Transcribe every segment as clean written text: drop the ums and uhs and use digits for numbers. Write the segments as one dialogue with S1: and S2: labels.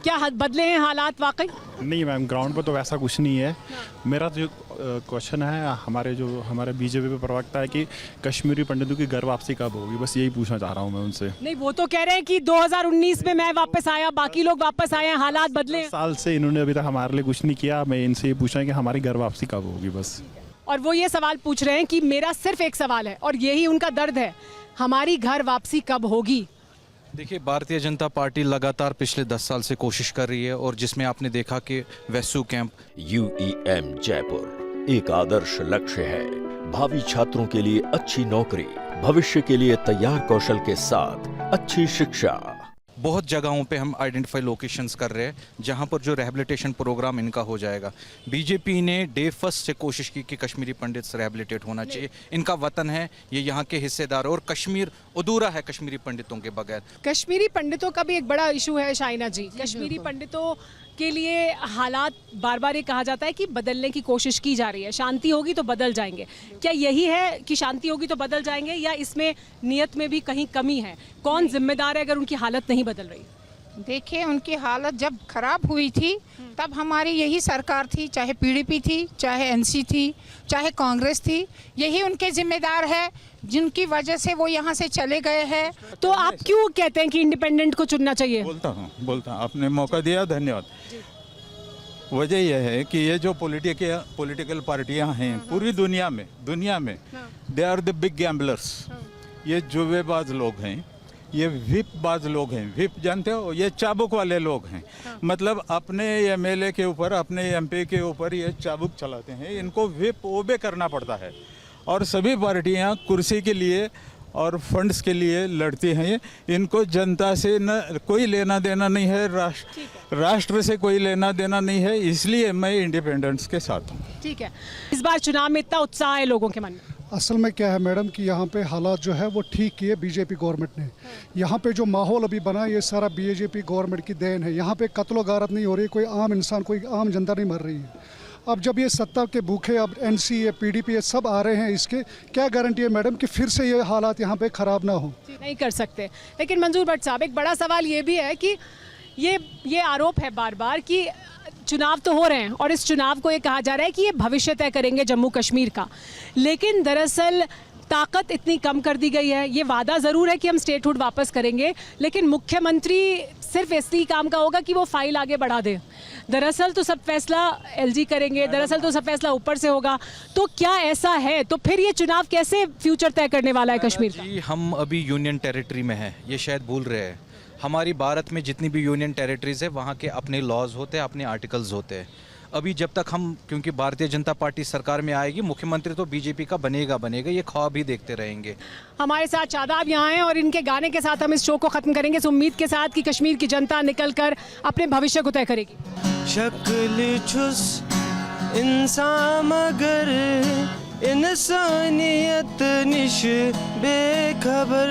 S1: क्या बदले हैं हालात वाकई?
S2: नहीं मैम, ग्राउंड पर तो वैसा कुछ नहीं है। मेरा जो क्वेश्चन है हमारे बीजेपी पे प्रवक्ता है कि कश्मीरी पंडितों की घर वापसी कब होगी, बस यही पूछना चाह रहा हूँ मैं उनसे।
S1: नहीं, वो तो कह रहे हैं कि 2019 में मैं वापस आया, बाकी लोग वापस आए हैं, हालात बदले हैं।
S2: साल से इन्होंने अभी तक हमारे लिए कुछ नहीं किया। मैं इनसे ये पूछा है कि हमारी घर वापसी कब होगी बस।
S1: और वो ये सवाल पूछ रहे हैं कि मेरा सिर्फ एक सवाल है और यही उनका दर्द है, हमारी घर वापसी कब होगी।
S3: देखिए, भारतीय जनता पार्टी लगातार पिछले 10 साल से कोशिश कर रही है और जिसमें आपने देखा कि वेसू कैंप।
S4: UEM जयपुर एक आदर्श लक्ष्य है। भावी छात्रों के लिए अच्छी नौकरी, भविष्य के लिए तैयार कौशल के साथ अच्छी शिक्षा।
S3: बहुत जगहों पे हम आइडेंटिफाई लोकेशंस कर रहे हैं जहां पर जो रिहैबिलिटेशन प्रोग्राम इनका हो जाएगा। बीजेपी ने डे फर्स्ट से कोशिश की कि कश्मीरी पंडित रिहैबिलिटेट होना चाहिए, इनका वतन है, ये यहाँ के हिस्सेदार, और कश्मीर अधूरा है कश्मीरी पंडितों के बगैर।
S1: कश्मीरी पंडितों का भी एक बड़ा इशू है शाइना जी। कश्मीरी पंडितों के लिए हालात बार बार ये कहा जाता है कि बदलने की कोशिश की जा रही है, शांति होगी तो बदल जाएंगे। क्या यही है कि शांति होगी तो बदल जाएंगे, या इसमें नियत में भी कहीं कमी है? कौन जिम्मेदार है अगर उनकी हालत नहीं बदल रही?
S5: देखिए, उनकी हालत जब खराब हुई थी तब हमारी यही सरकार थी, चाहे PDP थी, चाहे NC थी, चाहे कांग्रेस थी, यही उनके जिम्मेदार है जिनकी वजह से वो यहाँ से चले गए हैं।
S1: तो आप क्यों कहते हैं कि इंडिपेंडेंट को चुनना चाहिए?
S6: बोलता हूँ, आपने मौका दिया, धन्यवाद। वजह यह है कि ये जो पॉलिटिकल पार्टियां हैं पूरी दुनिया में they are the big gamblers. ये जुएबाज लोग हैं, ये विप बाज लोग हैं। विप जानते हो, ये चाबुक वाले लोग हैं। मतलब अपने MLA के ऊपर, अपने MP के ऊपर ये चाबुक चलाते हैं। इनको विप ओबे करना पड़ता है। और सभी पार्टियां कुर्सी के लिए और फंड्स के लिए लड़ती हैं। इनको जनता से न कोई लेना देना नहीं है, राष्ट्र से कोई लेना देना नहीं है, इसलिए मैं इंडिपेंडेंस के साथ हूँ।
S1: ठीक है, इस बार चुनाव में इतना उत्साह है लोगों के मन में?
S7: असल में क्या है मैडम कि यहाँ पे हालात जो है वो ठीक किए बीजेपी गवर्नमेंट ने। यहाँ पे जो माहौल अभी बना ये सारा बीजेपी गवर्नमेंट की देन है। यहाँ पे कत्लो गारत नहीं हो रही, कोई आम इंसान, कोई आम जनता नहीं मर रही है। अब जब ये सत्ता के भूखे, अब NC है, PDP है, सब आ रहे हैं, इसके क्या गारंटी है मैडम कि फिर से ये हालात यहाँ पे ख़राब ना हो?
S1: नहीं कर सकते। लेकिन मंजूर भट्ट साहब, एक बड़ा सवाल ये भी है कि ये आरोप है बार बार कि चुनाव तो हो रहे हैं और इस चुनाव को ये कहा जा रहा है कि ये भविष्य तय करेंगे जम्मू कश्मीर का, लेकिन दरअसल ताकत इतनी कम कर दी गई है। ये वादा ज़रूर है कि हम स्टेटहुड वापस करेंगे, लेकिन मुख्यमंत्री सिर्फ ऐसे ही काम का होगा कि वो फाइल आगे बढ़ा दे। दरअसल तो सब फैसला LG करेंगे, दरअसल तो सब फैसला ऊपर से होगा। तो क्या ऐसा है? तो फिर ये चुनाव कैसे फ्यूचर तय करने वाला है कश्मीर का?
S3: जी, हम अभी यूनियन टेरिटरी में हैं, ये शायद भूल रहे हैं। हमारी भारत में जितनी भी यूनियन टेरिटरीज है वहाँ के अपने लॉज होते हैं, अपने आर्टिकल्स होते हैं। अभी जब तक हम, क्योंकि भारतीय जनता पार्टी सरकार में आएगी, मुख्यमंत्री तो बीजेपी का बनेगा, ये ख्वाब ही देखते रहेंगे। हमारे
S1: साथ शादाब यहाँ हैं और इनके गाने के साथ हम इस शो को ख़त्म करेंगे, इस उम्मीद के साथ कि कश्मीर की जनता निकलकर अपने भविष्य को तय करेगी।
S8: शक्ल छुस इंसान मगर इंसानियत निश बेखबर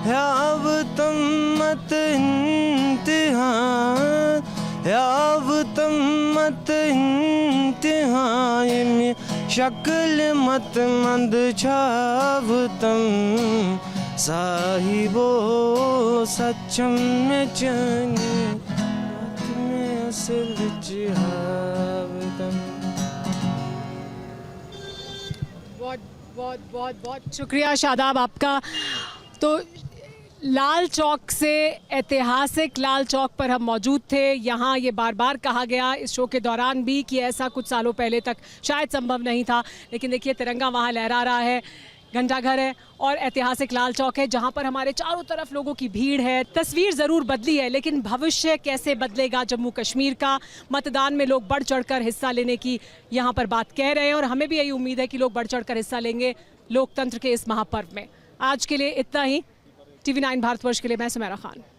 S8: यावतम मत इंतहान, यावतम मत इंतहान शक्ल मत मंद छावतम साहिबो सचम में जाने में असल जिहावतम।
S1: बहुत बहुत बहुत बहुत शुक्रिया शादाब आपका। तो लाल चौक से, ऐतिहासिक लाल चौक पर हम मौजूद थे। यहाँ ये बार बार कहा गया इस शो के दौरान भी कि ऐसा कुछ सालों पहले तक शायद संभव नहीं था, लेकिन देखिए तिरंगा वहाँ लहरा रहा है, घंटाघर है और ऐतिहासिक लाल चौक है जहाँ पर हमारे चारों तरफ लोगों की भीड़ है। तस्वीर ज़रूर बदली है, लेकिन भविष्य कैसे बदलेगा जम्मू कश्मीर का? मतदान में लोग बढ़ चढ़कर हिस्सा लेने की यहाँ पर बात कह रहे हैं और हमें भी यही उम्मीद है कि लोग बढ़ चढ़कर हिस्सा लेंगे लोकतंत्र के इस महापर्व में। आज के लिए इतना ही। TV9 भारतवर्ष के लिए मैं सुमेरा खान।